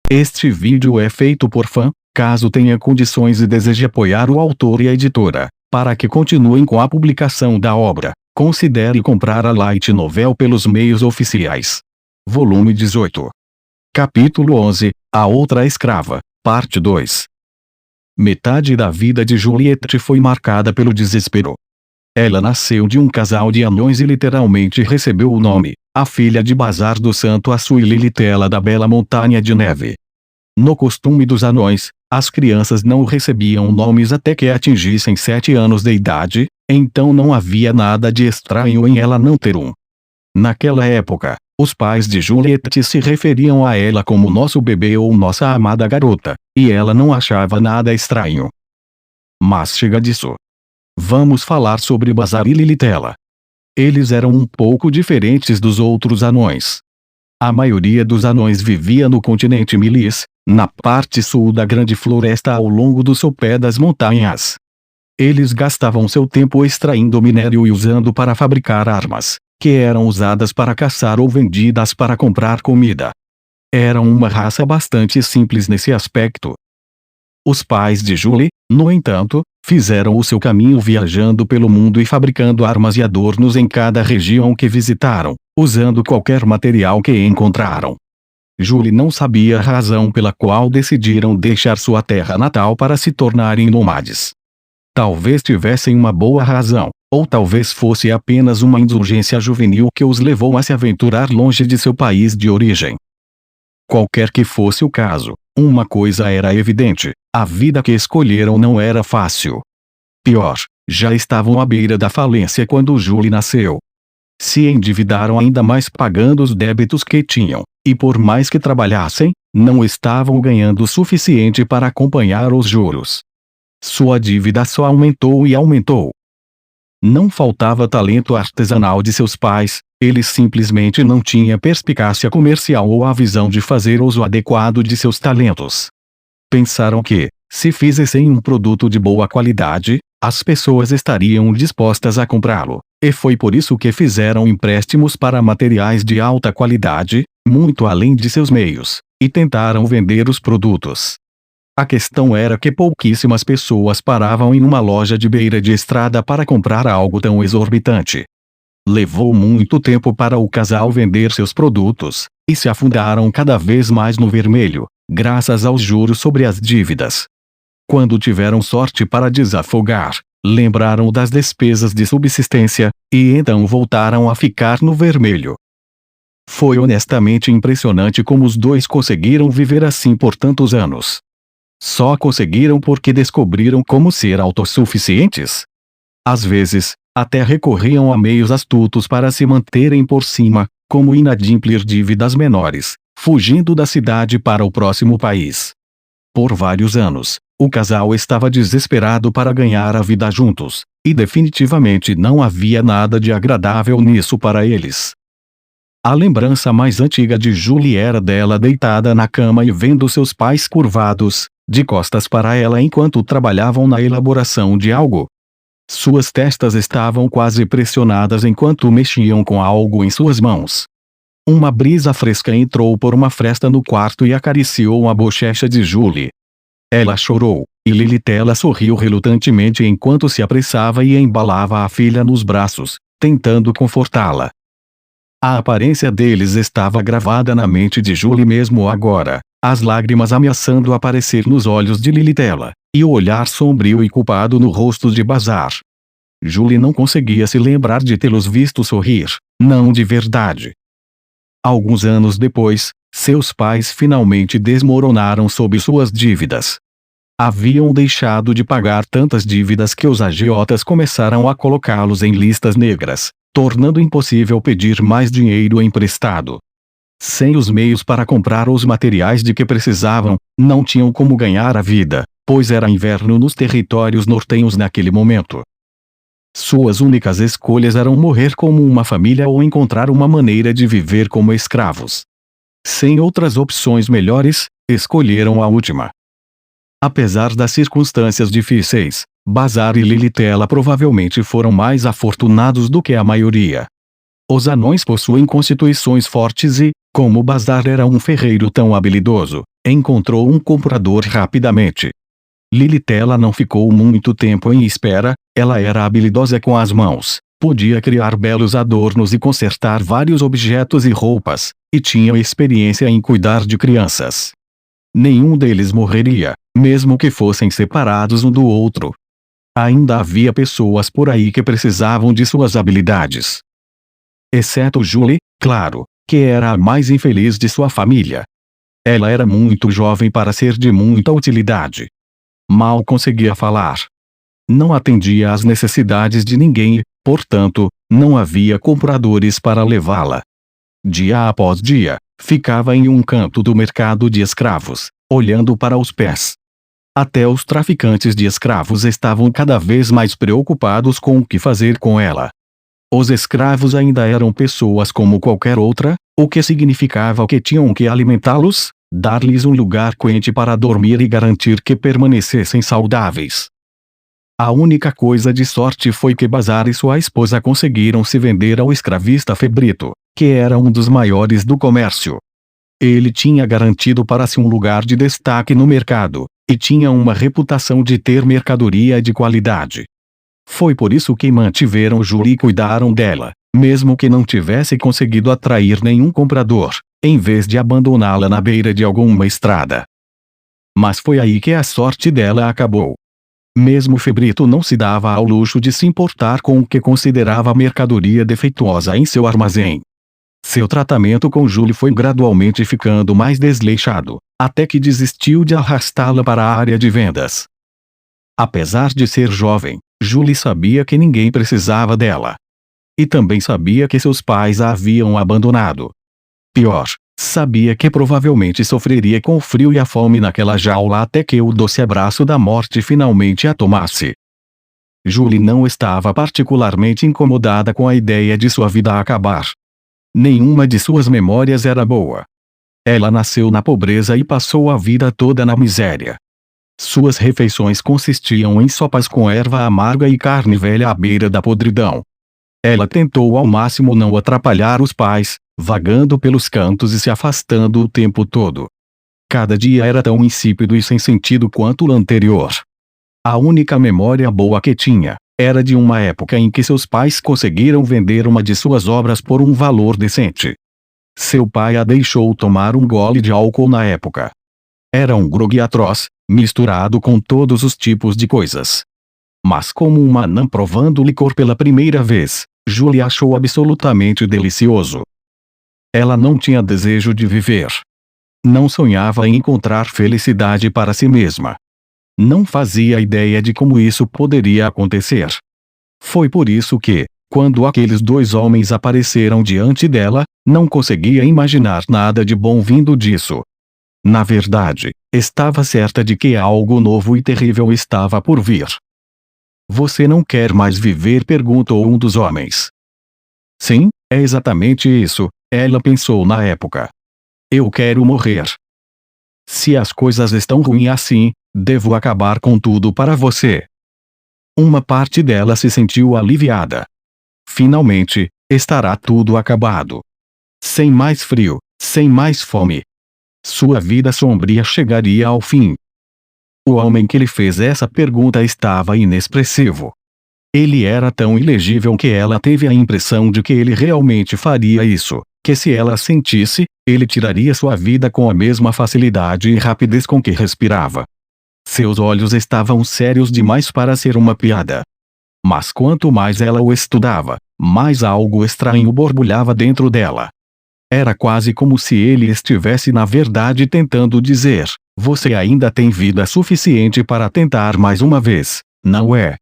Este vídeo é feito por fã. Caso tenha condições e deseje apoiar o autor e a editora, para que continuem com a publicação da obra, considere comprar a Light Novel pelos meios oficiais. Volume 18. Capítulo 11, A Outra Escrava, Parte 2. Metade da vida de Juliette foi marcada pelo desespero. Ela nasceu de um casal de anões e literalmente recebeu o nome, a filha de Bazar do Santo Açu e Lilitela da Bela Montanha de Neve. No costume dos anões, as crianças não recebiam nomes até que atingissem 7 anos de idade, então não havia nada de estranho em ela não ter um. Naquela época, os pais de Juliette se referiam a ela como nosso bebê ou nossa amada garota, e ela não achava nada estranho. Mas chega disso. Vamos falar sobre Bazar e Lilitela. Eles eram um pouco diferentes dos outros anões. A maioria dos anões vivia no continente Milis, na parte sul da grande floresta ao longo do sopé das montanhas. Eles gastavam seu tempo extraindo minério e usando para fabricar armas, que eram usadas para caçar ou vendidas para comprar comida. Eram uma raça bastante simples nesse aspecto. Os pais de Julie, no entanto, fizeram o seu caminho viajando pelo mundo e fabricando armas e adornos em cada região que visitaram, usando qualquer material que encontraram. Julie não sabia a razão pela qual decidiram deixar sua terra natal para se tornarem nômades. Talvez tivessem uma boa razão, ou talvez fosse apenas uma indulgência juvenil que os levou a se aventurar longe de seu país de origem. Qualquer que fosse o caso, uma coisa era evidente: a vida que escolheram não era fácil. Pior, já estavam à beira da falência quando Julie nasceu. Se endividaram ainda mais pagando os débitos que tinham, e por mais que trabalhassem, não estavam ganhando o suficiente para acompanhar os juros. Sua dívida só aumentou e aumentou. Não faltava talento artesanal de seus pais, eles simplesmente não tinham perspicácia comercial ou a visão de fazer uso adequado de seus talentos. Pensaram que, se fizessem um produto de boa qualidade, as pessoas estariam dispostas a comprá-lo, e foi por isso que fizeram empréstimos para materiais de alta qualidade, muito além de seus meios, e tentaram vender os produtos. A questão era que pouquíssimas pessoas paravam em uma loja de beira de estrada para comprar algo tão exorbitante. Levou muito tempo para o casal vender seus produtos, e se afundaram cada vez mais no vermelho, graças aos juros sobre as dívidas. Quando tiveram sorte para desafogar, lembraram das despesas de subsistência, e então voltaram a ficar no vermelho. Foi honestamente impressionante como os dois conseguiram viver assim por tantos anos. Só conseguiram porque descobriram como ser autossuficientes. Às vezes, até recorriam a meios astutos para se manterem por cima, como inadimplir dívidas menores, fugindo da cidade para o próximo país. Por vários anos, o casal estava desesperado para ganhar a vida juntos, e definitivamente não havia nada de agradável nisso para eles. A lembrança mais antiga de Julie era dela deitada na cama e vendo seus pais curvados, de costas para ela enquanto trabalhavam na elaboração de algo. Suas testas estavam quase pressionadas enquanto mexiam com algo em suas mãos. Uma brisa fresca entrou por uma fresta no quarto e acariciou a bochecha de Julie. Ela chorou, e Lilitela sorriu relutantemente enquanto se apressava e embalava a filha nos braços, tentando confortá-la. A aparência deles estava gravada na mente de Julie mesmo agora, as lágrimas ameaçando aparecer nos olhos de Lilitela, e o olhar sombrio e culpado no rosto de Bazar. Julie não conseguia se lembrar de tê-los visto sorrir, não de verdade. Alguns anos depois, seus pais finalmente desmoronaram sob suas dívidas. Haviam deixado de pagar tantas dívidas que os agiotas começaram a colocá-los em listas negras, tornando impossível pedir mais dinheiro emprestado. Sem os meios para comprar os materiais de que precisavam, não tinham como ganhar a vida, pois era inverno nos territórios nortenhos naquele momento. Suas únicas escolhas eram morrer como uma família ou encontrar uma maneira de viver como escravos. Sem outras opções melhores, escolheram a última. Apesar das circunstâncias difíceis, Bazar e Lilitela provavelmente foram mais afortunados do que a maioria. Os anões possuem constituições fortes e, como Bazar era um ferreiro tão habilidoso, encontrou um comprador rapidamente. Lilitela não ficou muito tempo em espera, ela era habilidosa com as mãos, podia criar belos adornos e consertar vários objetos e roupas, e tinha experiência em cuidar de crianças. Nenhum deles morreria, mesmo que fossem separados um do outro. Ainda havia pessoas por aí que precisavam de suas habilidades. Exceto Julie, claro, que era a mais infeliz de sua família. Ela era muito jovem para ser de muita utilidade. Mal conseguia falar. Não atendia às necessidades de ninguém e, portanto, não havia compradores para levá-la. Dia após dia, ficava em um canto do mercado de escravos, olhando para os pés. Até os traficantes de escravos estavam cada vez mais preocupados com o que fazer com ela. Os escravos ainda eram pessoas como qualquer outra, o que significava que tinham que alimentá-los, dar-lhes um lugar quente para dormir e garantir que permanecessem saudáveis. A única coisa de sorte foi que Bazar e sua esposa conseguiram se vender ao escravista Febrito, que era um dos maiores do comércio. Ele tinha garantido para si um lugar de destaque no mercado, e tinha uma reputação de ter mercadoria de qualidade. Foi por isso que mantiveram Julie e cuidaram dela, mesmo que não tivesse conseguido atrair nenhum comprador, em vez de abandoná-la na beira de alguma estrada. Mas foi aí que a sorte dela acabou. Mesmo Febrito não se dava ao luxo de se importar com o que considerava mercadoria defeituosa em seu armazém. Seu tratamento com Julie foi gradualmente ficando mais desleixado, até que desistiu de arrastá-la para a área de vendas. Apesar de ser jovem, Julie sabia que ninguém precisava dela. E também sabia que seus pais a haviam abandonado. Pior, sabia que provavelmente sofreria com o frio e a fome naquela jaula até que o doce abraço da morte finalmente a tomasse. Julie não estava particularmente incomodada com a ideia de sua vida acabar. Nenhuma de suas memórias era boa. Ela nasceu na pobreza e passou a vida toda na miséria. Suas refeições consistiam em sopas com erva amarga e carne velha à beira da podridão. Ela tentou ao máximo não atrapalhar os pais, vagando pelos cantos e se afastando o tempo todo. Cada dia era tão insípido e sem sentido quanto o anterior. A única memória boa que tinha era de uma época em que seus pais conseguiram vender uma de suas obras por um valor decente. Seu pai a deixou tomar um gole de álcool na época. Era um grog atroz, misturado com todos os tipos de coisas. Mas como uma anã provando licor pela primeira vez, Julie achou absolutamente delicioso. Ela não tinha desejo de viver. Não sonhava em encontrar felicidade para si mesma. Não fazia ideia de como isso poderia acontecer. Foi por isso que, quando aqueles dois homens apareceram diante dela, não conseguia imaginar nada de bom vindo disso. Na verdade, estava certa de que algo novo e terrível estava por vir. "Você não quer mais viver?", perguntou um dos homens. "Sim, é exatamente isso", ela pensou na época. "Eu quero morrer. Se as coisas estão ruins assim, devo acabar com tudo para você." Uma parte dela se sentiu aliviada. Finalmente, estará tudo acabado. Sem mais frio, sem mais fome. Sua vida sombria chegaria ao fim. O homem que lhe fez essa pergunta estava inexpressivo. Ele era tão ilegível que ela teve a impressão de que ele realmente faria isso, que se ela sentisse, ele tiraria sua vida com a mesma facilidade e rapidez com que respirava. Seus olhos estavam sérios demais para ser uma piada. Mas quanto mais ela o estudava, mais algo estranho borbulhava dentro dela. Era quase como se ele estivesse na verdade tentando dizer: "Você ainda tem vida suficiente para tentar mais uma vez, não é?"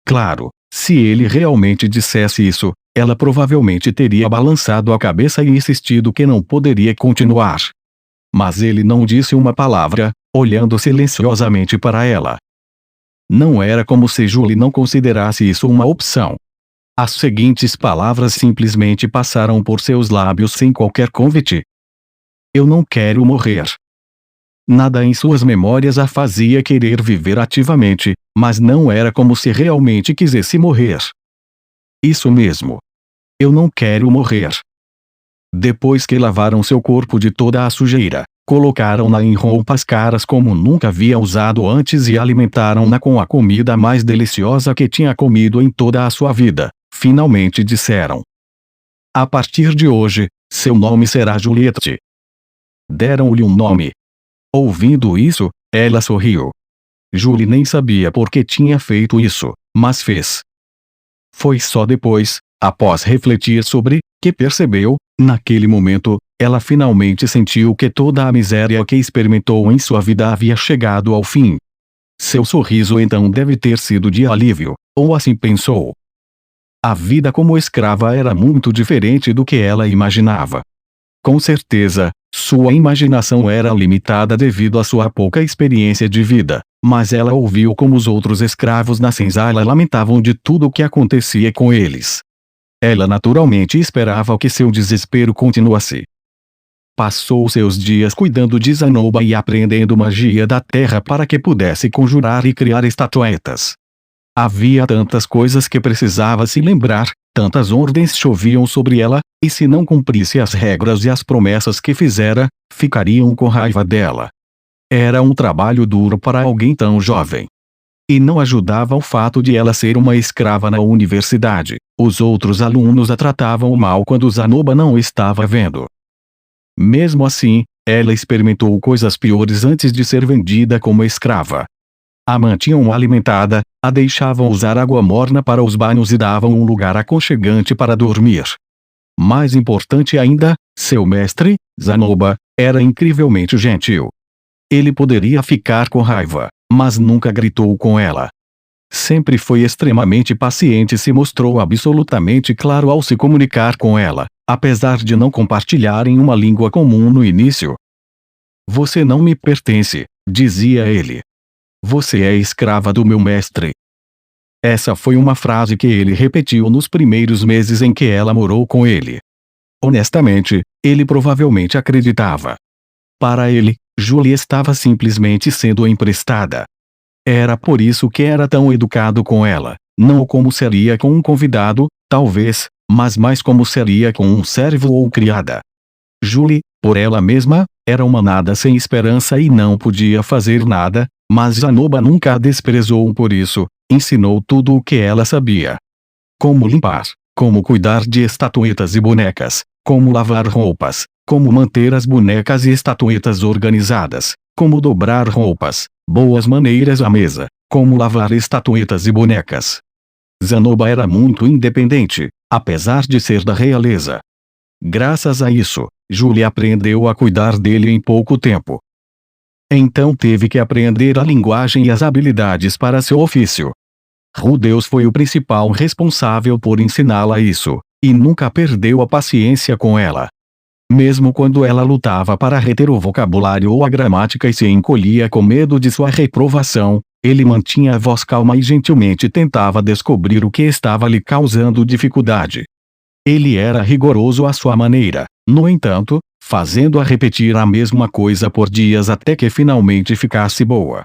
Claro, se ele realmente dissesse isso, ela provavelmente teria balançado a cabeça e insistido que não poderia continuar. Mas ele não disse uma palavra, olhando silenciosamente para ela. Não era como se Julie não considerasse isso uma opção. As seguintes palavras simplesmente passaram por seus lábios sem qualquer convite: "Eu não quero morrer." Nada em suas memórias a fazia querer viver ativamente, mas não era como se realmente quisesse morrer. Isso mesmo. "Eu não quero morrer." Depois que lavaram seu corpo de toda a sujeira, Colocaram-na em roupas caras como nunca havia usado antes e alimentaram-na com a comida mais deliciosa que tinha comido em toda a sua vida. Finalmente disseram: a partir de hoje, seu nome será Juliette. Deram-lhe um nome. Ouvindo isso, ela sorriu. Julie nem sabia por que tinha feito isso, mas fez. Foi só depois, após refletir sobre, que percebeu, naquele momento, ela finalmente sentiu que toda a miséria que experimentou em sua vida havia chegado ao fim. Seu sorriso então deve ter sido de alívio, ou assim pensou. A vida como escrava era muito diferente do que ela imaginava. Com certeza, sua imaginação era limitada devido à sua pouca experiência de vida, mas ela ouviu como os outros escravos na senzala lamentavam de tudo o que acontecia com eles. Ela naturalmente esperava que seu desespero continuasse. Passou seus dias cuidando de Zanoba e aprendendo magia da terra para que pudesse conjurar e criar estatuetas. Havia tantas coisas que precisava se lembrar, tantas ordens choviam sobre ela, e se não cumprisse as regras e as promessas que fizera, ficariam com raiva dela. Era um trabalho duro para alguém tão jovem. E não ajudava o fato de ela ser uma escrava na universidade. Os outros alunos a tratavam mal quando Zanoba não estava vendo. Mesmo assim, ela experimentou coisas piores antes de ser vendida como escrava. A mantinham alimentada, a deixavam usar água morna para os banhos e davam um lugar aconchegante para dormir. Mais importante ainda, seu mestre, Zanoba, era incrivelmente gentil. Ele poderia ficar com raiva, mas nunca gritou com ela. Sempre foi extremamente paciente e se mostrou absolutamente claro ao se comunicar com ela, apesar de não compartilharem uma língua comum no início. Você não me pertence, dizia ele. Você é escrava do meu mestre. Essa foi uma frase que ele repetiu nos primeiros meses em que ela morou com ele. Honestamente, ele provavelmente acreditava. Para ele, Julie estava simplesmente sendo emprestada. Era por isso que era tão educado com ela, não como seria com um convidado, talvez, mas mais como seria com um servo ou criada. Julie, por ela mesma, era uma nada sem esperança e não podia fazer nada, mas Zanoba nunca a desprezou por isso, ensinou tudo o que ela sabia. Como limpar, como cuidar de estatuetas e bonecas, como lavar roupas, como manter as bonecas e estatuetas organizadas, como dobrar roupas, boas maneiras à mesa, como lavar estatuetas e bonecas. Zanoba era muito independente, apesar de ser da realeza. Graças a isso, Julie aprendeu a cuidar dele em pouco tempo. Então teve que aprender a linguagem e as habilidades para seu ofício. Rudeus foi o principal responsável por ensiná-la isso, e nunca perdeu a paciência com ela. Mesmo quando ela lutava para reter o vocabulário ou a gramática e se encolhia com medo de sua reprovação, ele mantinha a voz calma e gentilmente tentava descobrir o que estava lhe causando dificuldade. Ele era rigoroso à sua maneira, no entanto, fazendo-a repetir a mesma coisa por dias até que finalmente ficasse boa.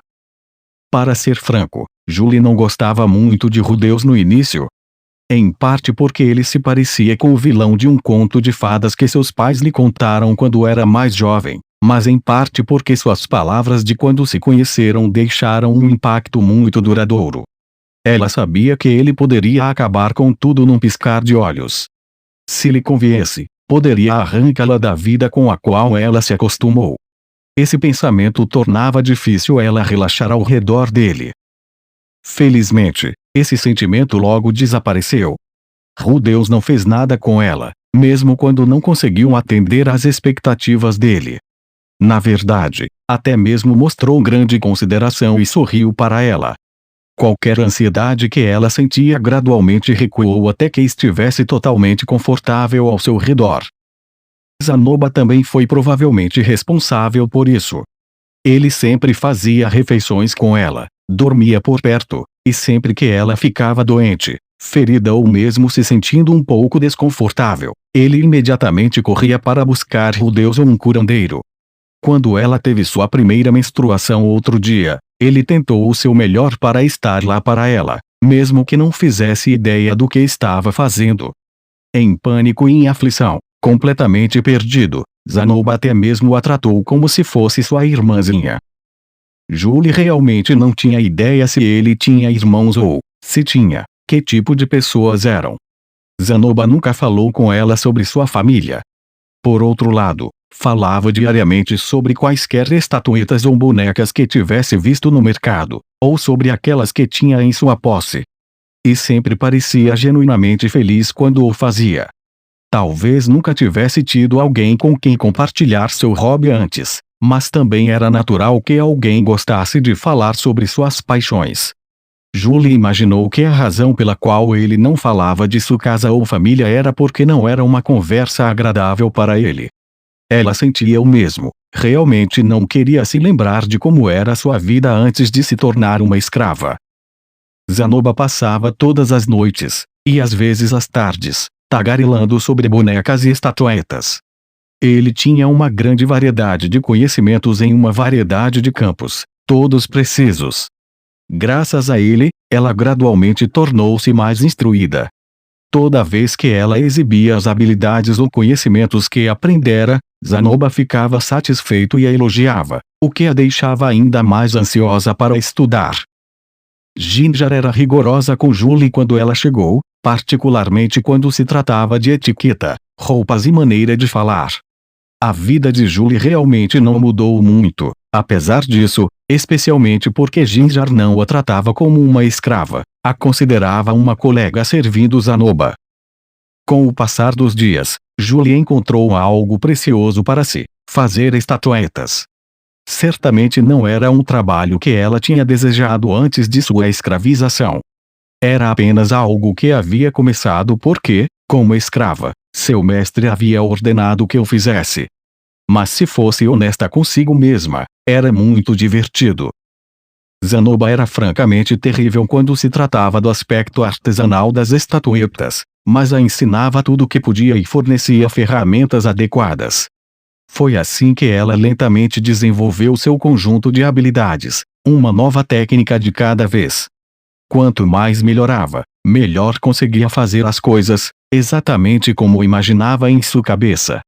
Para ser franco, Julie não gostava muito de Rudeus no início. Em parte porque ele se parecia com o vilão de um conto de fadas que seus pais lhe contaram quando era mais jovem, mas em parte porque suas palavras de quando se conheceram deixaram um impacto muito duradouro. Ela sabia que ele poderia acabar com tudo num piscar de olhos. Se lhe conviesse, poderia arrancá-la da vida com a qual ela se acostumou. Esse pensamento tornava difícil ela relaxar ao redor dele. Felizmente, esse sentimento logo desapareceu. Rudeus não fez nada com ela, mesmo quando não conseguiu atender às expectativas dele. Na verdade, até mesmo mostrou grande consideração e sorriu para ela. Qualquer ansiedade que ela sentia gradualmente recuou até que estivesse totalmente confortável ao seu redor. Zanoba também foi provavelmente responsável por isso. Ele sempre fazia refeições com ela, dormia por perto, e sempre que ela ficava doente, ferida ou mesmo se sentindo um pouco desconfortável, ele imediatamente corria para buscar Rudeus ou um curandeiro. Quando ela teve sua primeira menstruação outro dia, ele tentou o seu melhor para estar lá para ela, mesmo que não fizesse ideia do que estava fazendo. Em pânico e em aflição, completamente perdido, Zanoba até mesmo a tratou como se fosse sua irmãzinha. Julie realmente não tinha ideia se ele tinha irmãos ou, se tinha, que tipo de pessoas eram. Zanoba nunca falou com ela sobre sua família. Por outro lado, falava diariamente sobre quaisquer estatuetas ou bonecas que tivesse visto no mercado, ou sobre aquelas que tinha em sua posse. E sempre parecia genuinamente feliz quando o fazia. Talvez nunca tivesse tido alguém com quem compartilhar seu hobby antes, mas também era natural que alguém gostasse de falar sobre suas paixões. Julie imaginou que a razão pela qual ele não falava de sua casa ou família era porque não era uma conversa agradável para ele. Ela sentia o mesmo, realmente não queria se lembrar de como era sua vida antes de se tornar uma escrava. Zanoba passava todas as noites, e às vezes as tardes, tagarelando sobre bonecas e estatuetas. Ele tinha uma grande variedade de conhecimentos em uma variedade de campos, todos precisos. Graças a ele, ela gradualmente tornou-se mais instruída. Toda vez que ela exibia as habilidades ou conhecimentos que aprendera, Zanoba ficava satisfeito e a elogiava, o que a deixava ainda mais ansiosa para estudar. Ginger era rigorosa com Julie quando ela chegou, particularmente quando se tratava de etiqueta, roupas e maneira de falar. A vida de Julie realmente não mudou muito, apesar disso, especialmente porque Ginger não a tratava como uma escrava, a considerava uma colega servindo Zanoba. Com o passar dos dias, Julie encontrou algo precioso para si: fazer estatuetas. Certamente não era um trabalho que ela tinha desejado antes de sua escravização. Era apenas algo que havia começado porque, como escrava, seu mestre havia ordenado que o fizesse. Mas se fosse honesta consigo mesma, era muito divertido. Zanoba era francamente terrível quando se tratava do aspecto artesanal das estatuetas, mas a ensinava tudo o que podia e fornecia ferramentas adequadas. Foi assim que ela lentamente desenvolveu seu conjunto de habilidades, uma nova técnica de cada vez. Quanto mais melhorava, melhor conseguia fazer as coisas, exatamente como imaginava em sua cabeça.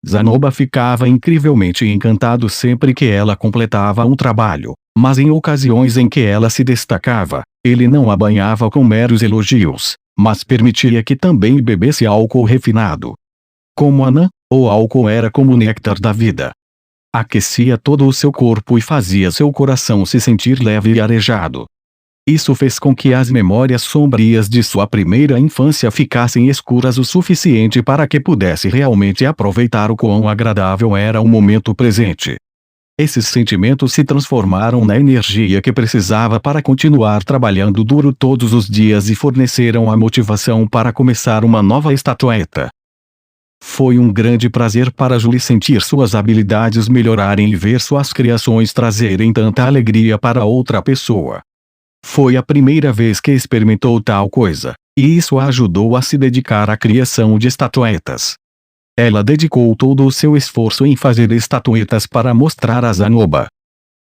Zanoba ficava incrivelmente encantado sempre que ela completava um trabalho, mas em ocasiões em que ela se destacava, ele não a banhava com meros elogios, mas permitia que também bebesse álcool refinado. Como Anã, o álcool era como o néctar da vida. Aquecia todo o seu corpo e fazia seu coração se sentir leve e arejado. Isso fez com que as memórias sombrias de sua primeira infância ficassem escuras o suficiente para que pudesse realmente aproveitar o quão agradável era o momento presente. Esses sentimentos se transformaram na energia que precisava para continuar trabalhando duro todos os dias e forneceram a motivação para começar uma nova estatueta. Foi um grande prazer para Julie sentir suas habilidades melhorarem e ver suas criações trazerem tanta alegria para outra pessoa. Foi a primeira vez que experimentou tal coisa, e isso a ajudou a se dedicar à criação de estatuetas. Ela dedicou todo o seu esforço em fazer estatuetas para mostrar a Zanoba.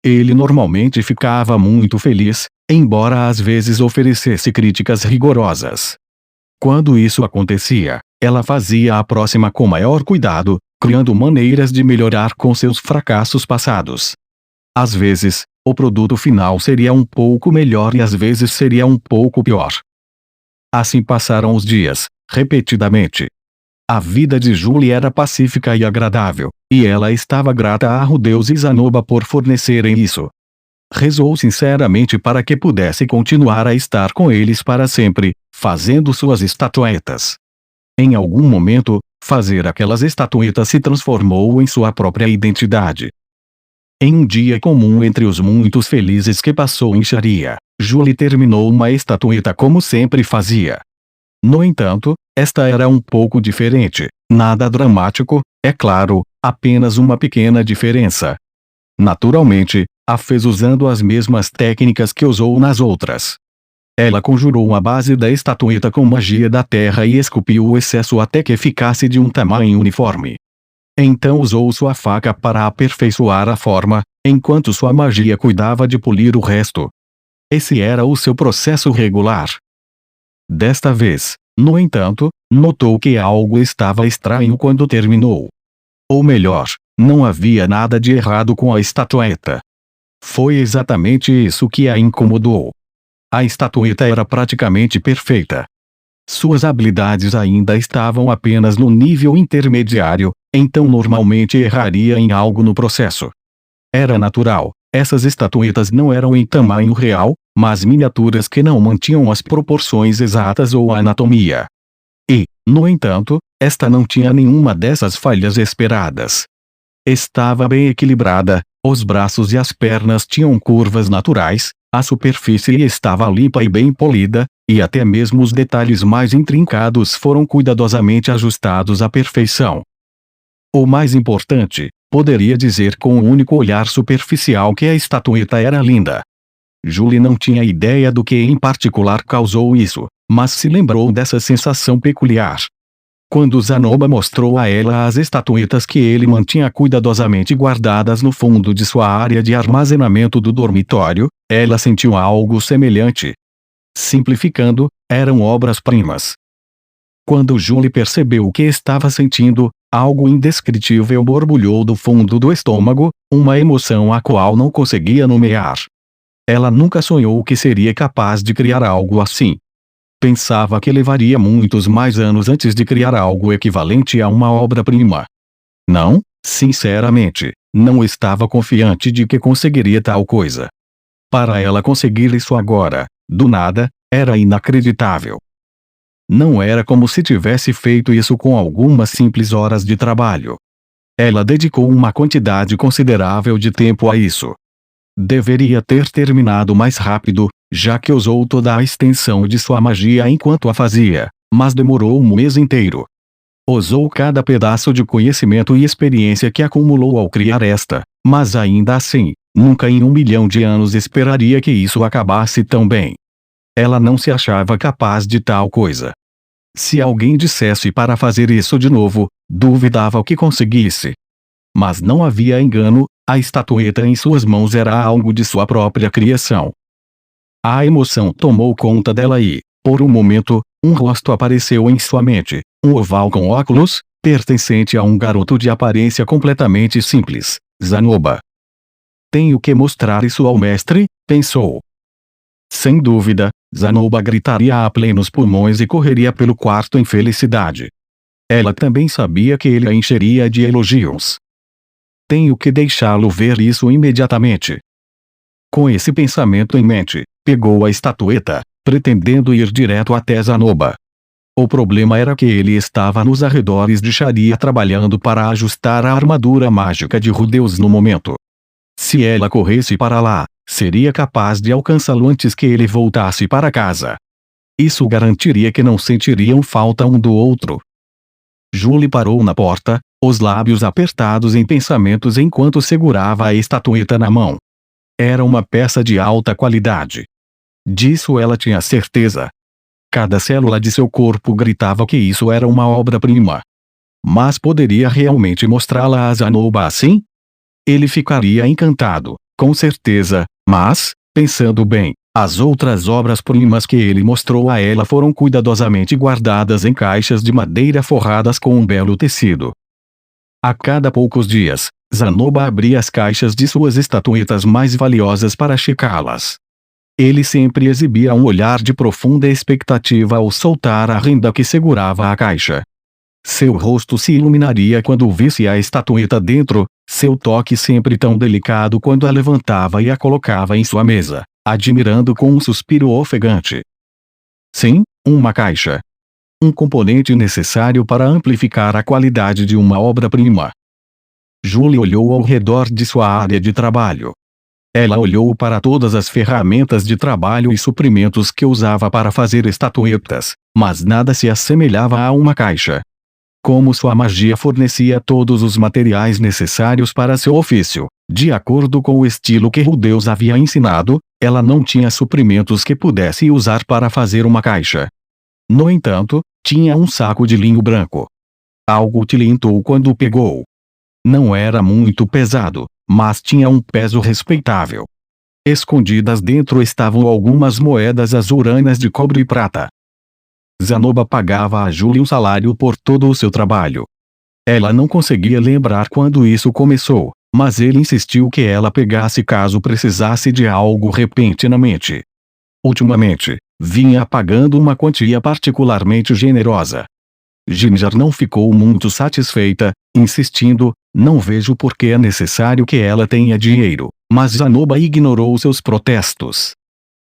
Ele normalmente ficava muito feliz, embora às vezes oferecesse críticas rigorosas. Quando isso acontecia, ela fazia a próxima com maior cuidado, criando maneiras de melhorar com seus fracassos passados. Às vezes, o produto final seria um pouco melhor e às vezes seria um pouco pior. Assim passaram os dias, repetidamente. A vida de Julie era pacífica e agradável, e ela estava grata a Rudeus e Zanoba por fornecerem isso. Rezou sinceramente para que pudesse continuar a estar com eles para sempre, fazendo suas estatuetas. Em algum momento, fazer aquelas estatuetas se transformou em sua própria identidade. Em um dia comum entre os muitos felizes que passou em Sharia, Julie terminou uma estatueta como sempre fazia. No entanto, esta era um pouco diferente, nada dramático, é claro, apenas uma pequena diferença. Naturalmente, a fez usando as mesmas técnicas que usou nas outras. Ela conjurou a base da estatueta com magia da terra e esculpiu o excesso até que ficasse de um tamanho uniforme. Então usou sua faca para aperfeiçoar a forma, enquanto sua magia cuidava de polir o resto. Esse era o seu processo regular. Desta vez, no entanto, notou que algo estava estranho quando terminou. Ou melhor, não havia nada de errado com a estatueta. Foi exatamente isso que a incomodou. A estatueta era praticamente perfeita. Suas habilidades ainda estavam apenas no nível intermediário, então normalmente erraria em algo no processo. Era natural, essas estatuetas não eram em tamanho real, mas miniaturas que não mantinham as proporções exatas ou a anatomia. E, no entanto, esta não tinha nenhuma dessas falhas esperadas. Estava bem equilibrada, os braços e as pernas tinham curvas naturais, a superfície estava limpa e bem polida, e até mesmo os detalhes mais intrincados foram cuidadosamente ajustados à perfeição. O mais importante, poderia dizer com um único olhar superficial que a estatueta era linda. Julie não tinha ideia do que em particular causou isso, mas se lembrou dessa sensação peculiar. Quando Zanoba mostrou a ela as estatuetas que ele mantinha cuidadosamente guardadas no fundo de sua área de armazenamento do dormitório, ela sentiu algo semelhante. Simplificando, eram obras-primas. Quando Julie percebeu o que estava sentindo, algo indescritível borbulhou do fundo do estômago, uma emoção a qual não conseguia nomear. Ela nunca sonhou que seria capaz de criar algo assim. Pensava que levaria muitos mais anos antes de criar algo equivalente a uma obra-prima. Não, sinceramente, não estava confiante de que conseguiria tal coisa. Para ela conseguir isso agora, do nada, era inacreditável. Não era como se tivesse feito isso com algumas simples horas de trabalho. Ela dedicou uma quantidade considerável de tempo a isso. Deveria ter terminado mais rápido, já que usou toda a extensão de sua magia enquanto a fazia, mas demorou um mês inteiro. Usou cada pedaço de conhecimento e experiência que acumulou ao criar esta, mas ainda assim, nunca em 1 milhão de anos esperaria que isso acabasse tão bem. Ela não se achava capaz de tal coisa. Se alguém dissesse para fazer isso de novo, duvidava que conseguisse. Mas não havia engano, a estatueta em suas mãos era algo de sua própria criação. A emoção tomou conta dela e, por um momento, um rosto apareceu em sua mente, um oval com óculos, pertencente a um garoto de aparência completamente simples, Zanoba. Tenho que mostrar isso ao mestre, pensou. Sem dúvida, Zanoba gritaria a plenos pulmões e correria pelo quarto em felicidade. Ela também sabia que ele a encheria de elogios. Tenho que deixá-lo ver isso imediatamente. Com esse pensamento em mente, pegou a estatueta, pretendendo ir direto até Zanoba. O problema era que ele estava nos arredores de Sharia trabalhando para ajustar a armadura mágica de Rudeus no momento. Se ela corresse para lá, seria capaz de alcançá-lo antes que ele voltasse para casa. Isso garantiria que não sentiriam falta um do outro. Julie parou na porta, os lábios apertados em pensamentos enquanto segurava a estatueta na mão. Era uma peça de alta qualidade. Disso ela tinha certeza. Cada célula de seu corpo gritava que isso era uma obra-prima. Mas poderia realmente mostrá-la a Zanoba assim? Ele ficaria encantado, com certeza, mas, pensando bem, as outras obras-primas que ele mostrou a ela foram cuidadosamente guardadas em caixas de madeira forradas com um belo tecido. A cada poucos dias, Zanoba abria as caixas de suas estatuetas mais valiosas para checá-las. Ele sempre exibia um olhar de profunda expectativa ao soltar a renda que segurava a caixa. Seu rosto se iluminaria quando visse a estatueta dentro, seu toque sempre tão delicado quando a levantava e a colocava em sua mesa, admirando com um suspiro ofegante. Sim, uma caixa. Um componente necessário para amplificar a qualidade de uma obra-prima. Julie olhou ao redor de sua área de trabalho. Ela olhou para todas as ferramentas de trabalho e suprimentos que usava para fazer estatuetas, mas nada se assemelhava a uma caixa. Como sua magia fornecia todos os materiais necessários para seu ofício, de acordo com o estilo que Rudeus havia ensinado, ela não tinha suprimentos que pudesse usar para fazer uma caixa. No entanto, tinha um saco de linho branco. Algo tilintou quando o pegou. Não era muito pesado, mas tinha um peso respeitável. Escondidas dentro estavam algumas moedas azuranas de cobre e prata. Zanoba pagava a Julie um salário por todo o seu trabalho. Ela não conseguia lembrar quando isso começou, mas ele insistiu que ela pegasse caso precisasse de algo repentinamente. Ultimamente, vinha pagando uma quantia particularmente generosa. Ginger não ficou muito satisfeita, insistindo, não vejo por que é necessário que ela tenha dinheiro, mas Zanoba ignorou seus protestos.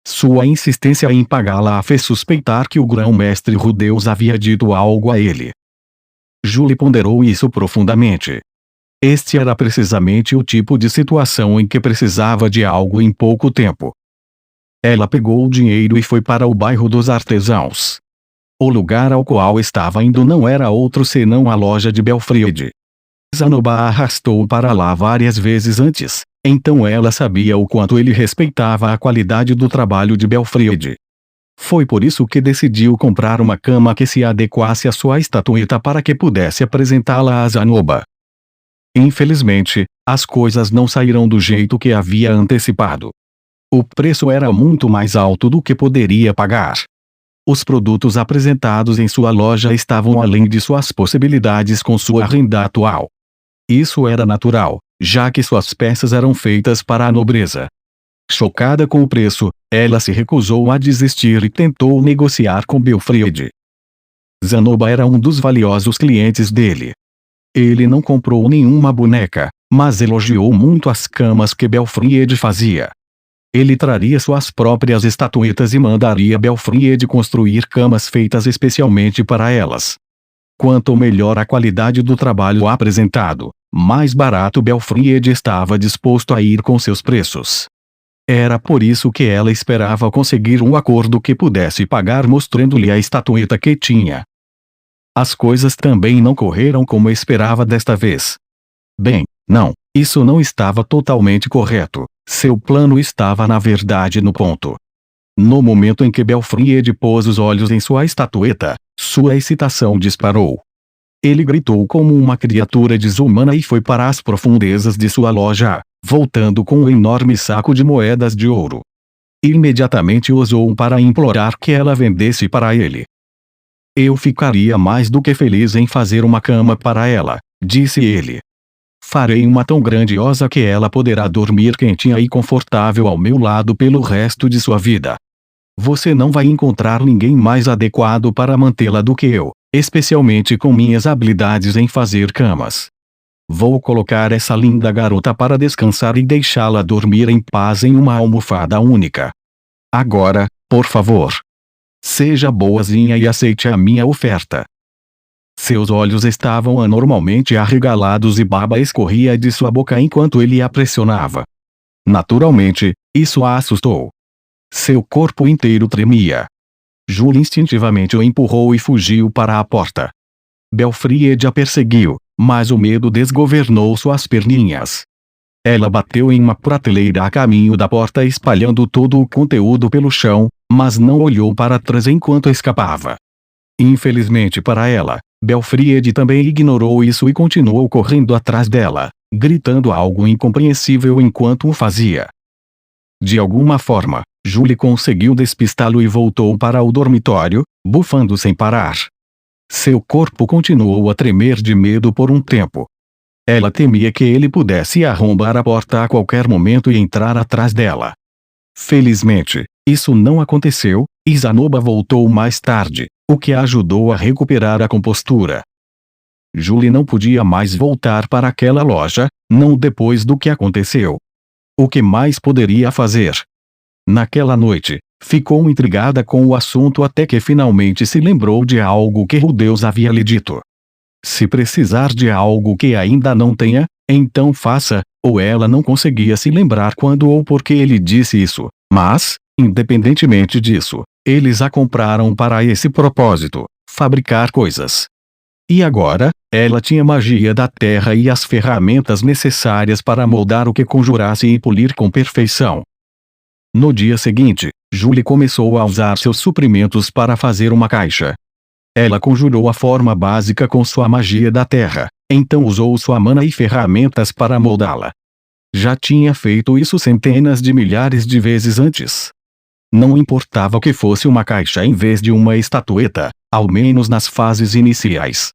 Sua insistência em pagá-la a fez suspeitar que o grão-mestre Rudeus havia dito algo a ele. Julie ponderou isso profundamente. Este era precisamente o tipo de situação em que precisava de algo em pouco tempo. Ela pegou o dinheiro e foi para o bairro dos artesãos. O lugar ao qual estava indo não era outro senão a loja de Belfried. Zanoba a arrastou para lá várias vezes antes, então ela sabia o quanto ele respeitava a qualidade do trabalho de Belfried. Foi por isso que decidiu comprar uma cama que se adequasse à sua estatueta para que pudesse apresentá-la a Zanoba. Infelizmente, as coisas não saíram do jeito que havia antecipado. O preço era muito mais alto do que poderia pagar. Os produtos apresentados em sua loja estavam além de suas possibilidades com sua renda atual. Isso era natural, já que suas peças eram feitas para a nobreza. Chocada com o preço, ela se recusou a desistir e tentou negociar com Belfried. Zanoba era um dos valiosos clientes dele. Ele não comprou nenhuma boneca, mas elogiou muito as camas que Belfried fazia. Ele traria suas próprias estatuetas e mandaria Belfried construir camas feitas especialmente para elas. Quanto melhor a qualidade do trabalho apresentado, mais barato Belfried estava disposto a ir com seus preços. Era por isso que ela esperava conseguir um acordo que pudesse pagar mostrando-lhe a estatueta que tinha. As coisas também não correram como esperava desta vez. Bem, não, isso não estava totalmente correto. Seu plano estava na verdade no ponto. No momento em que Belfried pôs os olhos em sua estatueta, sua excitação disparou. Ele gritou como uma criatura desumana e foi para as profundezas de sua loja, voltando com um enorme saco de moedas de ouro. Imediatamente usou para implorar que ela vendesse para ele. Eu ficaria mais do que feliz em fazer uma cama para ela, disse ele. Farei uma tão grandiosa que ela poderá dormir quentinha e confortável ao meu lado pelo resto de sua vida. Você não vai encontrar ninguém mais adequado para mantê-la do que eu, especialmente com minhas habilidades em fazer camas. Vou colocar essa linda garota para descansar e deixá-la dormir em paz em uma almofada única. Agora, por favor, seja boazinha e aceite a minha oferta. Seus olhos estavam anormalmente arregalados e baba escorria de sua boca enquanto ele a pressionava. Naturalmente, isso a assustou. Seu corpo inteiro tremia. Julie instintivamente o empurrou e fugiu para a porta. Belfried a perseguiu, mas o medo desgovernou suas perninhas. Ela bateu em uma prateleira a caminho da porta espalhando todo o conteúdo pelo chão, mas não olhou para trás enquanto escapava. Infelizmente para ela, Belfried também ignorou isso e continuou correndo atrás dela, gritando algo incompreensível enquanto o fazia. De alguma forma, Julie conseguiu despistá-lo e voltou para o dormitório, bufando sem parar. Seu corpo continuou a tremer de medo por um tempo. Ela temia que ele pudesse arrombar a porta a qualquer momento e entrar atrás dela. Felizmente, isso não aconteceu, e Zanoba voltou mais tarde, o que a ajudou a recuperar a compostura. Julie não podia mais voltar para aquela loja, não depois do que aconteceu. O que mais poderia fazer? Naquela noite, ficou intrigada com o assunto até que finalmente se lembrou de algo que Rudeus havia lhe dito. Se precisar de algo que ainda não tenha, então faça, ou ela não conseguia se lembrar quando ou por que ele disse isso, mas, independentemente disso, eles a compraram para esse propósito, fabricar coisas. E agora, ela tinha magia da terra e as ferramentas necessárias para moldar o que conjurasse e polir com perfeição. No dia seguinte, Julie começou a usar seus suprimentos para fazer uma caixa. Ela conjurou a forma básica com sua magia da terra, então usou sua mana e ferramentas para moldá-la. Já tinha feito isso centenas de milhares de vezes antes. Não importava que fosse uma caixa em vez de uma estatueta, ao menos nas fases iniciais.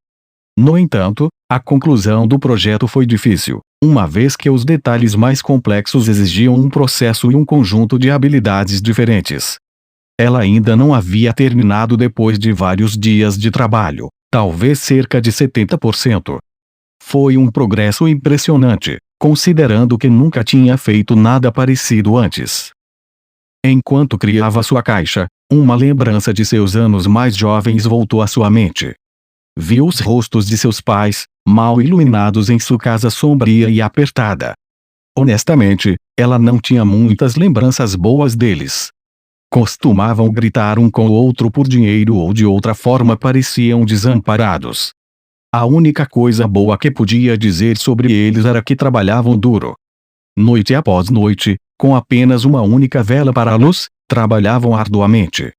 No entanto, a conclusão do projeto foi difícil, uma vez que os detalhes mais complexos exigiam um processo e um conjunto de habilidades diferentes. Ela ainda não havia terminado depois de vários dias de trabalho, talvez cerca de 70%. Foi um progresso impressionante, considerando que nunca tinha feito nada parecido antes. Enquanto criava sua caixa, uma lembrança de seus anos mais jovens voltou à sua mente. Viu os rostos de seus pais, mal iluminados em sua casa sombria e apertada. Honestamente, ela não tinha muitas lembranças boas deles. Costumavam gritar um com o outro por dinheiro ou de outra forma pareciam desamparados. A única coisa boa que podia dizer sobre eles era que trabalhavam duro. Noite após noite, com apenas uma única vela para a luz, trabalhavam arduamente.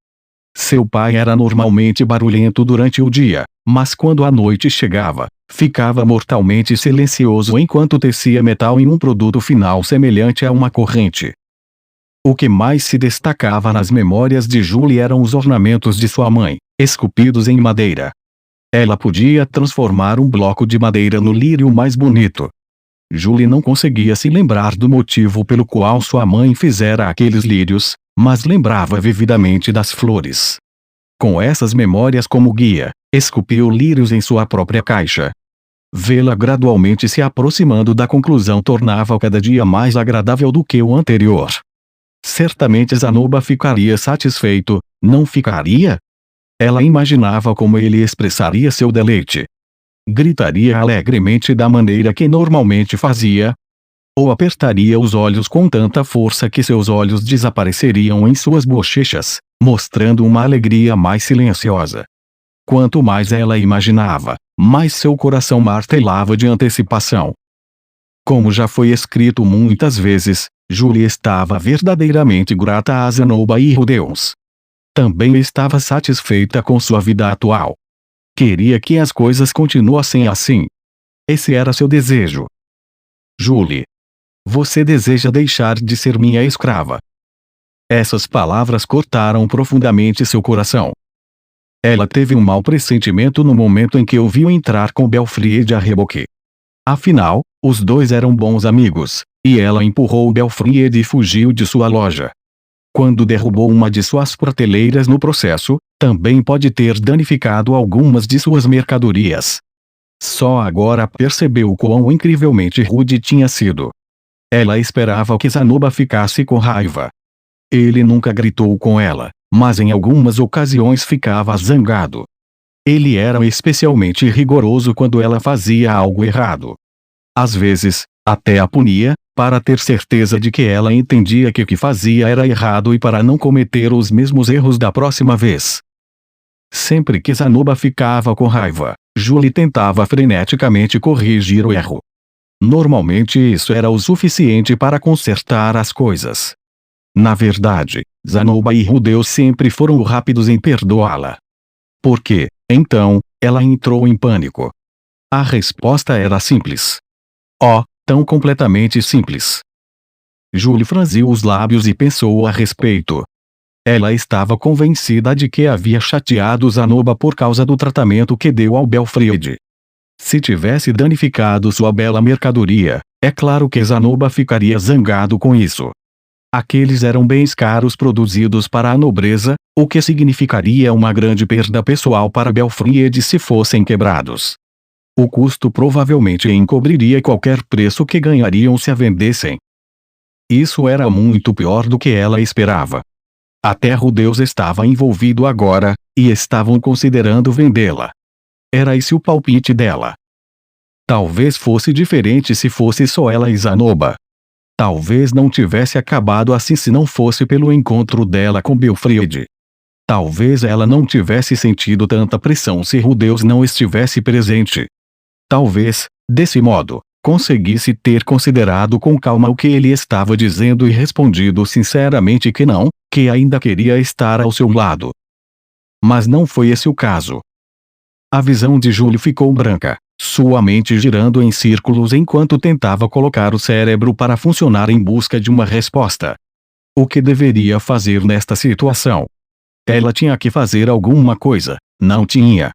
Seu pai era normalmente barulhento durante o dia, mas quando a noite chegava, ficava mortalmente silencioso enquanto tecia metal em um produto final semelhante a uma corrente. O que mais se destacava nas memórias de Julie eram os ornamentos de sua mãe, esculpidos em madeira. Ela podia transformar um bloco de madeira no lírio mais bonito. Julie não conseguia se lembrar do motivo pelo qual sua mãe fizera aqueles lírios, mas lembrava vividamente das flores. Com essas memórias como guia, esculpiu lírios em sua própria caixa. Vê-la gradualmente se aproximando da conclusão tornava cada dia mais agradável do que o anterior. Certamente Zanoba ficaria satisfeito, não ficaria? Ela imaginava como ele expressaria seu deleite. Gritaria alegremente da maneira que normalmente fazia? Ou apertaria os olhos com tanta força que seus olhos desapareceriam em suas bochechas, mostrando uma alegria mais silenciosa? Quanto mais ela imaginava, mais seu coração martelava de antecipação. Como já foi escrito muitas vezes, Julie estava verdadeiramente grata a Zanoba e Rudeus. Também estava satisfeita com sua vida atual. Queria que as coisas continuassem assim. Esse era seu desejo. Julie. Você deseja deixar de ser minha escrava. Essas palavras cortaram profundamente seu coração. Ela teve um mau pressentimento no momento em que o viu entrar com Belfried a reboque. Afinal, os dois eram bons amigos, e ela empurrou Belfried e fugiu de sua loja. Quando derrubou uma de suas prateleiras no processo, também pode ter danificado algumas de suas mercadorias. Só agora percebeu quão incrivelmente rude tinha sido. Ela esperava que Zanoba ficasse com raiva. Ele nunca gritou com ela, mas em algumas ocasiões ficava zangado. Ele era especialmente rigoroso quando ela fazia algo errado. Às vezes, até a punia, para ter certeza de que ela entendia que o que fazia era errado e para não cometer os mesmos erros da próxima vez. Sempre que Zanoba ficava com raiva, Julie tentava freneticamente corrigir o erro. Normalmente isso era o suficiente para consertar as coisas. Na verdade, Zanoba e Rudeus sempre foram rápidos em perdoá-la. Por quê, então, ela entrou em pânico? A resposta era simples. Oh, tão completamente simples. Julie franziu os lábios e pensou a respeito. Ela estava convencida de que havia chateado Zanoba por causa do tratamento que deu ao Belfried. Se tivesse danificado sua bela mercadoria, é claro que Zanoba ficaria zangado com isso. Aqueles eram bens caros produzidos para a nobreza, o que significaria uma grande perda pessoal para Belfried se fossem quebrados. O custo provavelmente encobriria qualquer preço que ganhariam se a vendessem. Isso era muito pior do que ela esperava. Até Rudeus estava envolvido agora, e estavam considerando vendê-la. Era esse o palpite dela. Talvez fosse diferente se fosse só ela e Zanoba. Talvez não tivesse acabado assim se não fosse pelo encontro dela com Belfried. Talvez ela não tivesse sentido tanta pressão se Rudeus não estivesse presente. Talvez, desse modo, conseguisse ter considerado com calma o que ele estava dizendo e respondido sinceramente que não, que ainda queria estar ao seu lado. Mas não foi esse o caso. A visão de Julie ficou branca, sua mente girando em círculos enquanto tentava colocar o cérebro para funcionar em busca de uma resposta. O que deveria fazer nesta situação? Ela tinha que fazer alguma coisa, não tinha?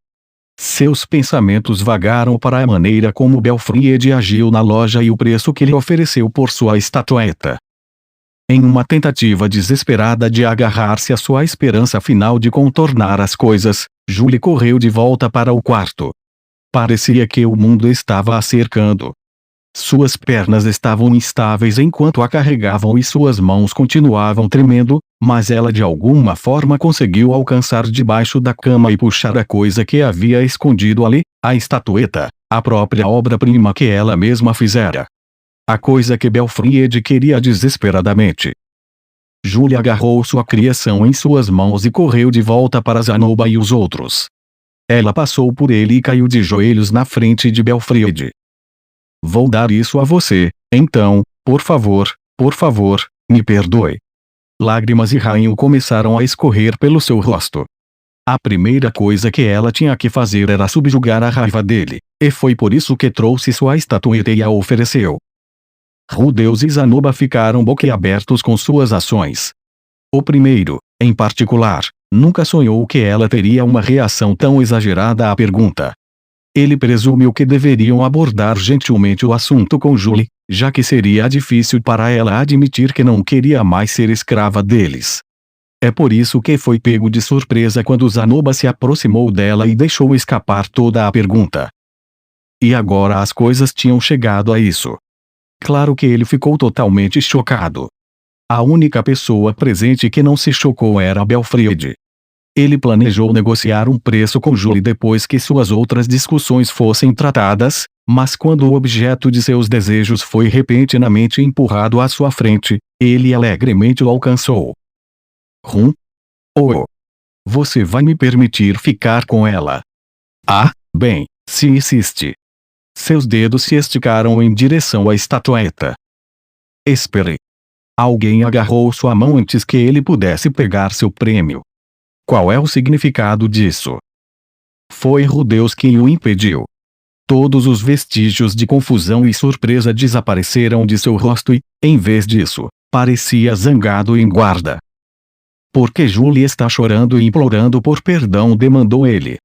Seus pensamentos vagaram para a maneira como Belfried agiu na loja e o preço que lhe ofereceu por sua estatueta. Em uma tentativa desesperada de agarrar-se à sua esperança final de contornar as coisas, Julie correu de volta para o quarto. Parecia que o mundo estava a cercando. Suas pernas estavam instáveis enquanto a carregavam e suas mãos continuavam tremendo, mas ela de alguma forma conseguiu alcançar debaixo da cama e puxar a coisa que havia escondido ali, a estatueta, a própria obra-prima que ela mesma fizera. A coisa que Belfried queria desesperadamente. Julie agarrou sua criação em suas mãos e correu de volta para Zanoba e os outros. Ela passou por ele e caiu de joelhos na frente de Belfried. Vou dar isso a você, então, por favor, me perdoe. Lágrimas e rainho começaram a escorrer pelo seu rosto. A primeira coisa que ela tinha que fazer era subjugar a raiva dele, e foi por isso que trouxe sua estatueta e a ofereceu. Rudeus e Zanoba ficaram boquiabertos com suas ações. O primeiro, em particular, nunca sonhou que ela teria uma reação tão exagerada à pergunta. Ele presumiu que deveriam abordar gentilmente o assunto com Julie, já que seria difícil para ela admitir que não queria mais ser escrava deles. É por isso que foi pego de surpresa quando Zanoba se aproximou dela e deixou escapar toda a pergunta. E agora as coisas tinham chegado a isso. Claro que ele ficou totalmente chocado. A única pessoa presente que não se chocou era Belfried. Ele planejou negociar um preço com Julie depois que suas outras discussões fossem tratadas, mas quando o objeto de seus desejos foi repentinamente empurrado à sua frente, ele alegremente o alcançou. Oh! Você vai me permitir ficar com ela? Ah, bem, se insiste. Seus dedos se esticaram em direção à estatueta. Espere. Alguém agarrou sua mão antes que ele pudesse pegar seu prêmio. Qual é o significado disso? Foi Rudeus quem o impediu. Todos os vestígios de confusão e surpresa desapareceram de seu rosto e, em vez disso, parecia zangado em guarda. Por que Julie está chorando e implorando por perdão? Demandou ele.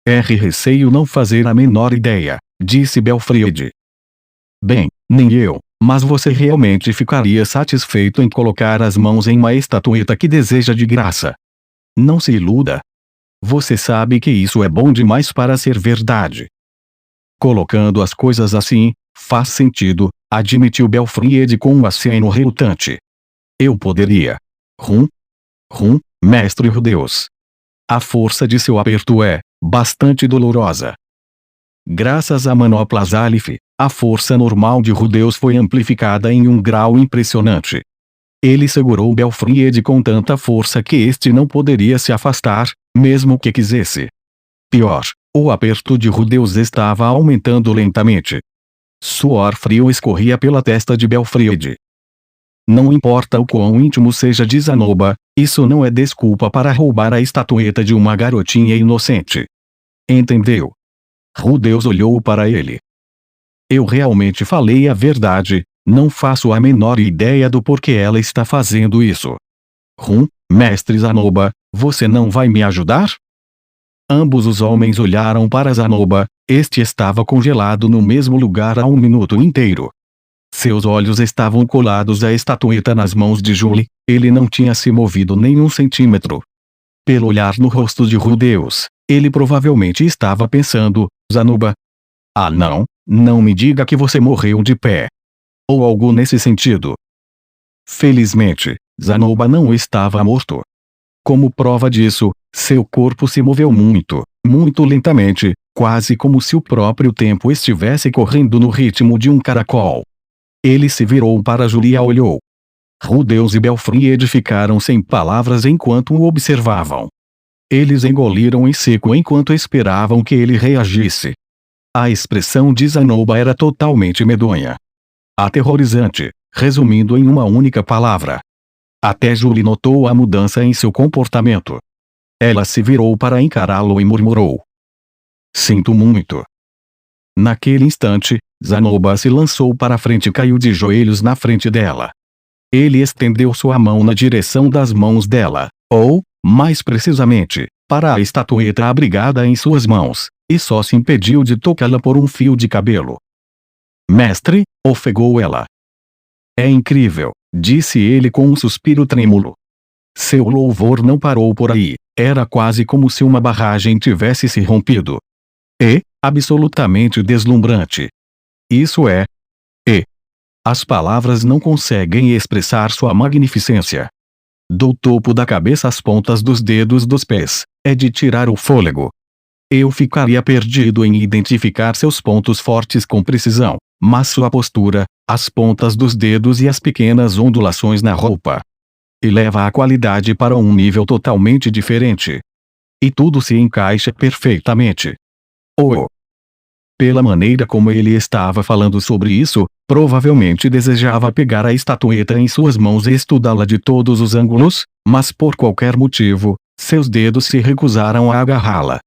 Receio não fazer a menor ideia, disse Belfried. Bem, nem eu, mas você realmente ficaria satisfeito em colocar as mãos em uma estatueta que deseja de graça? Não se iluda. Você sabe que isso é bom demais para ser verdade. Colocando as coisas assim, faz sentido, admitiu Belfried com um aceno relutante. Eu poderia. Mestre Rudeus. A força de seu aperto é bastante dolorosa. Graças à manopla Zalif, a força normal de Rudeus foi amplificada em um grau impressionante. Ele segurou Belfried com tanta força que este não poderia se afastar, mesmo que quisesse. Pior, o aperto de Rudeus estava aumentando lentamente. Suor frio escorria pela testa de Belfried. Não importa o quão íntimo seja de Zanoba, isso não é desculpa para roubar a estatueta de uma garotinha inocente. Entendeu? Rudeus olhou para ele. Eu realmente falei a verdade. Não faço a menor ideia do porquê ela está fazendo isso. Mestre Zanoba, você não vai me ajudar? Ambos os homens olharam para Zanoba, este estava congelado no mesmo lugar há um minuto inteiro. Seus olhos estavam colados à estatueta nas mãos de Julie, ele não tinha se movido nem um centímetro. Pelo olhar no rosto de Rudeus, ele provavelmente estava pensando, Zanoba. Ah não me diga que você morreu de pé. Ou algo nesse sentido. Felizmente, Zanoba não estava morto. Como prova disso, seu corpo se moveu muito lentamente, quase como se o próprio tempo estivesse correndo no ritmo de um caracol. Ele se virou para Julie e a olhou. Rudeus e Belfried ficaram sem palavras enquanto o observavam. Eles engoliram em seco enquanto esperavam que ele reagisse. A expressão de Zanoba era totalmente medonha. Aterrorizante, resumindo em uma única palavra. Até Julie notou a mudança em seu comportamento. Ela se virou para encará-lo e murmurou. Sinto muito. Naquele instante, Zanoba se lançou para frente e caiu de joelhos na frente dela. Ele estendeu sua mão na direção das mãos dela, ou, mais precisamente, para a estatueta abrigada em suas mãos, e só se impediu de tocá-la por um fio de cabelo. Mestre, ofegou ela. É incrível, disse ele com um suspiro trêmulo. Seu louvor não parou por aí, era quase como se uma barragem tivesse se rompido. Absolutamente deslumbrante. Isso é. As palavras não conseguem expressar sua magnificência. Do topo da cabeça às pontas dos dedos dos pés, é de tirar o fôlego. Eu ficaria perdido em identificar seus pontos fortes com precisão, mas sua postura, as pontas dos dedos e as pequenas ondulações na roupa, eleva a qualidade para um nível totalmente diferente. E tudo se encaixa perfeitamente. Pela maneira como ele estava falando sobre isso, provavelmente desejava pegar a estatueta em suas mãos e estudá-la de todos os ângulos, mas por qualquer motivo, seus dedos se recusaram a agarrá-la.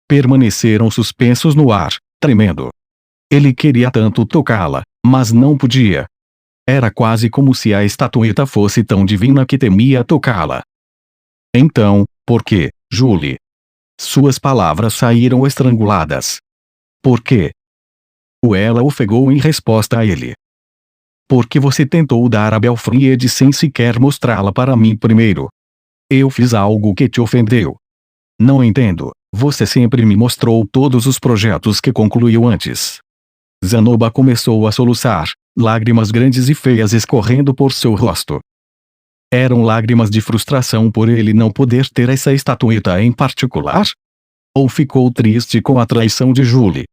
Permaneceram suspensos no ar, tremendo. Ele queria tanto tocá-la, mas não podia. Era quase como se a estatueta fosse tão divina que temia tocá-la. Então, por quê, Julie? Suas palavras saíram estranguladas. Por quê? Ela ofegou em resposta a ele. Porque você tentou dar a Belfriede sem sequer mostrá-la para mim primeiro. Eu fiz algo que te ofendeu. Não entendo, você sempre me mostrou todos os projetos que concluiu antes. Zanoba começou a soluçar, lágrimas grandes e feias escorrendo por seu rosto. Eram lágrimas de frustração por ele não poder ter essa estatueta em particular? Ou ficou triste com a traição de Julie?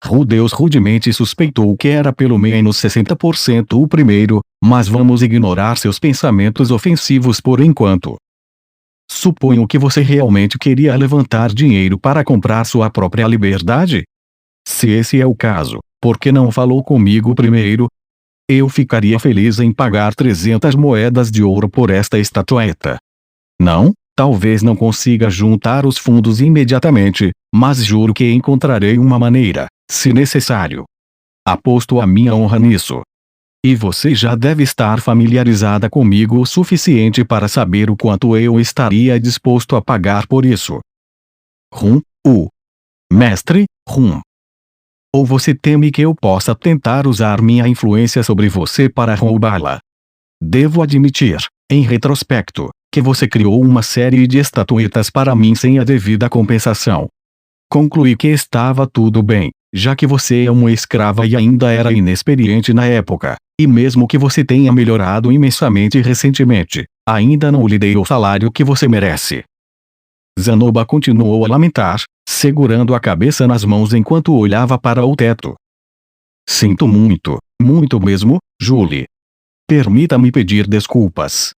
Rudeus rudemente suspeitou que era pelo menos 60% o primeiro, mas vamos ignorar seus pensamentos ofensivos por enquanto. Suponho que você realmente queria levantar dinheiro para comprar sua própria liberdade? Se esse é o caso, por que não falou comigo primeiro? Eu ficaria feliz em pagar 300 moedas de ouro por esta estatueta. Não? Talvez não consiga juntar os fundos imediatamente, mas juro que encontrarei uma maneira, se necessário. Aposto a minha honra nisso. E você já deve estar familiarizada comigo o suficiente para saber o quanto eu estaria disposto a pagar por isso. Mestre, Ou você teme que eu possa tentar usar minha influência sobre você para roubá-la? Devo admitir, em retrospecto, que você criou uma série de estatuetas para mim sem a devida compensação. Concluí que estava tudo bem, já que você é uma escrava e ainda era inexperiente na época, e mesmo que você tenha melhorado imensamente recentemente, ainda não lhe dei o salário que você merece. Zanoba continuou a lamentar, segurando a cabeça nas mãos enquanto olhava para o teto. Sinto muito, muito mesmo, Julie. Permita-me pedir desculpas.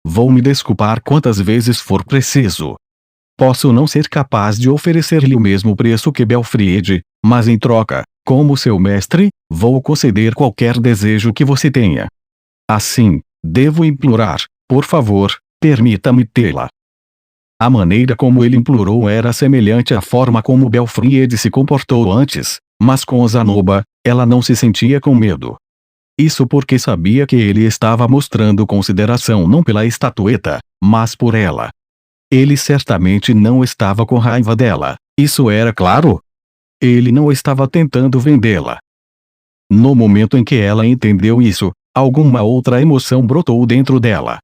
Vou me desculpar quantas vezes for preciso. Posso não ser capaz de oferecer-lhe o mesmo preço que Belfriede, mas em troca, como seu mestre, vou conceder qualquer desejo que você tenha. Assim, devo implorar, por favor, permita-me tê-la. A maneira como ele implorou era semelhante à forma como Belfriede se comportou antes, mas com Zanoba, ela não se sentia com medo. Isso porque sabia que ele estava mostrando consideração não pela estatueta, mas por ela. Ele certamente não estava com raiva dela, isso era claro. Ele não estava tentando vendê-la. No momento em que ela entendeu isso, alguma outra emoção brotou dentro dela.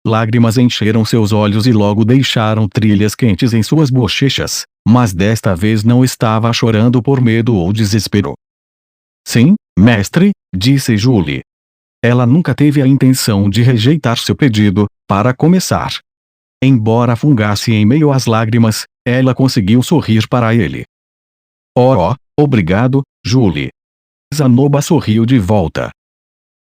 Lágrimas encheram seus olhos e logo deixaram trilhas quentes em suas bochechas, mas desta vez não estava chorando por medo ou desespero. Sim, mestre, disse Julie. Ela nunca teve a intenção de rejeitar seu pedido, para começar. Embora fungasse em meio às lágrimas, ela conseguiu sorrir para ele. Obrigado, Julie. Zanoba sorriu de volta.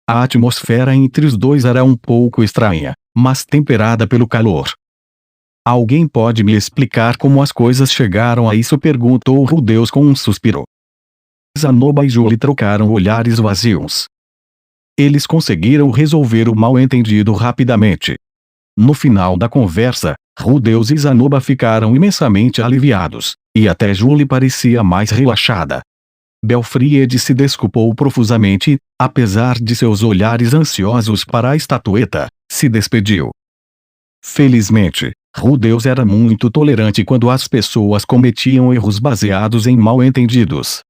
A atmosfera entre os dois era um pouco estranha, mas temperada pelo calor. Alguém pode me explicar como as coisas chegaram a isso? Perguntou Rudeus com um suspiro. Zanoba e Julie trocaram olhares vazios. Eles conseguiram resolver o mal-entendido rapidamente. No final da conversa, Rudeus e Zanoba ficaram imensamente aliviados, e até Julie parecia mais relaxada. Belfriede se desculpou profusamente, apesar de seus olhares ansiosos para a estatueta, se despediu. Felizmente, Deus era muito tolerante quando as pessoas cometiam erros baseados em mal-entendidos.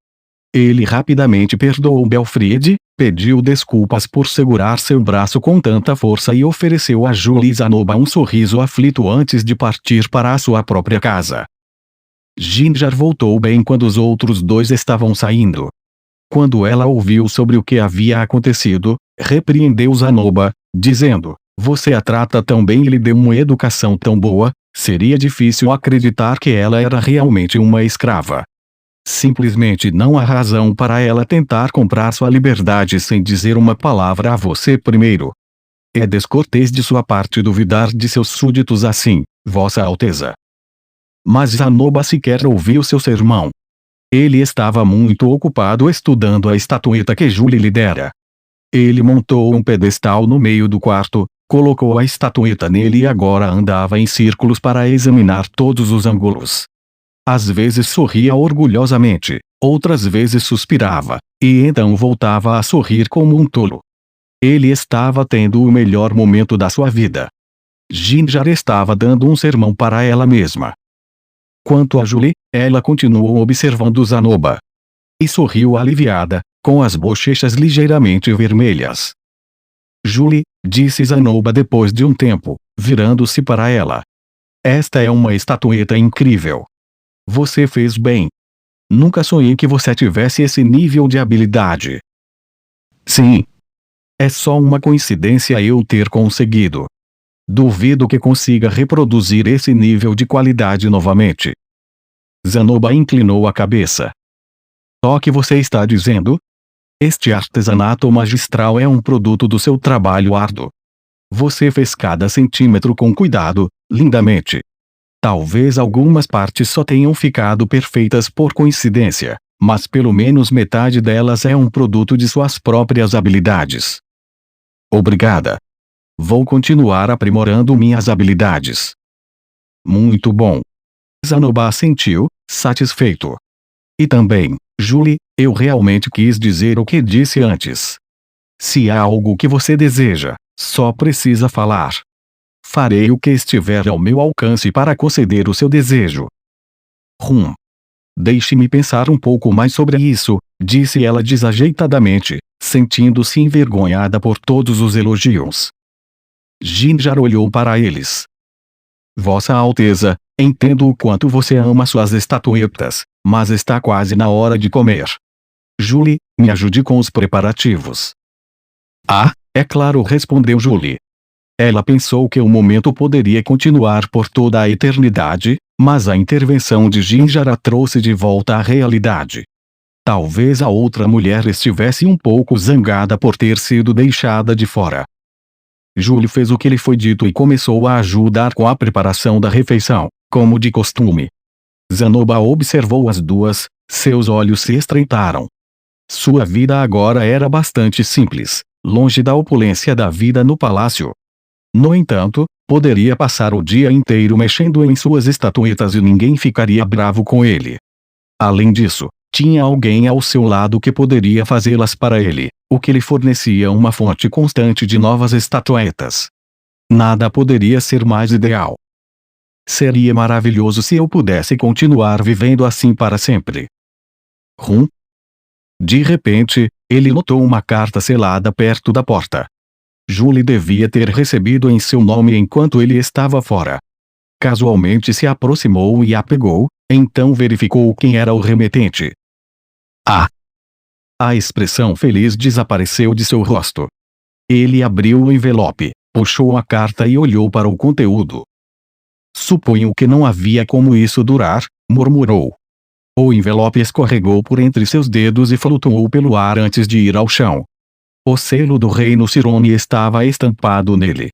Ele rapidamente perdoou Belfried, pediu desculpas por segurar seu braço com tanta força e ofereceu a Julie Zanoba um sorriso aflito antes de partir para a sua própria casa. Ginger voltou bem quando os outros dois estavam saindo. Quando ela ouviu sobre o que havia acontecido, repreendeu Zanoba, dizendo: "Você a trata tão bem e lhe deu uma educação tão boa, seria difícil acreditar que ela era realmente uma escrava. Simplesmente não há razão para ela tentar comprar sua liberdade sem dizer uma palavra a você primeiro. É descortês de sua parte duvidar de seus súditos assim, Vossa Alteza." Mas Zanoba sequer ouviu seu sermão. Ele estava muito ocupado estudando a estatueta que Julie lhe dera. Ele montou um pedestal no meio do quarto, colocou a estatueta nele e agora andava em círculos para examinar todos os ângulos. Às vezes sorria orgulhosamente, outras vezes suspirava, e então voltava a sorrir como um tolo. Ele estava tendo o melhor momento da sua vida. Ginger estava dando um sermão para ela mesma. Quanto a Julie, ela continuou observando Zanoba. E sorriu aliviada, com as bochechas ligeiramente vermelhas. "Julie", disse Zanoba depois de um tempo, virando-se para ela. "Esta é uma estatueta incrível. Você fez bem. Nunca sonhei que você tivesse esse nível de habilidade." "Sim. É só uma coincidência eu ter conseguido. Duvido que consiga reproduzir esse nível de qualidade novamente." Zanoba inclinou a cabeça. "O que você está dizendo? Este artesanato magistral é um produto do seu trabalho árduo. Você fez cada centímetro com cuidado, lindamente. Talvez algumas partes só tenham ficado perfeitas por coincidência, mas pelo menos metade delas é um produto de suas próprias habilidades." "Obrigada. Vou continuar aprimorando minhas habilidades." "Muito bom." Zanoba assentiu, satisfeito. "E também, Julie, eu realmente quis dizer o que disse antes. Se há algo que você deseja, só precisa falar. Farei o que estiver ao meu alcance para conceder o seu desejo." Deixe-me pensar um pouco mais sobre isso", disse ela desajeitadamente, sentindo-se envergonhada por todos os elogios. Ginger olhou para eles. "Vossa Alteza, entendo o quanto você ama suas estatuetas, mas está quase na hora de comer. Julie, me ajude com os preparativos." "Ah, é claro", respondeu Julie. Ela pensou que o momento poderia continuar por toda a eternidade, mas a intervenção de Ginger a trouxe de volta à realidade. Talvez a outra mulher estivesse um pouco zangada por ter sido deixada de fora. Julie fez o que lhe foi dito e começou a ajudar com a preparação da refeição, como de costume. Zanoba observou as duas, seus olhos se estreitaram. Sua vida agora era bastante simples, longe da opulência da vida no palácio. No entanto, poderia passar o dia inteiro mexendo em suas estatuetas e ninguém ficaria bravo com ele. Além disso, tinha alguém ao seu lado que poderia fazê-las para ele, o que lhe fornecia uma fonte constante de novas estatuetas. Nada poderia ser mais ideal. Seria maravilhoso se eu pudesse continuar vivendo assim para sempre. De repente, ele notou uma carta selada perto da porta. Julie devia ter recebido em seu nome enquanto ele estava fora. Casualmente se aproximou e a pegou, então verificou quem era o remetente. A expressão feliz desapareceu de seu rosto. Ele abriu o envelope, puxou a carta e olhou para o conteúdo. "Suponho que não havia como isso durar", murmurou. O envelope escorregou por entre seus dedos e flutuou pelo ar antes de ir ao chão. O selo do reino Cirone estava estampado nele.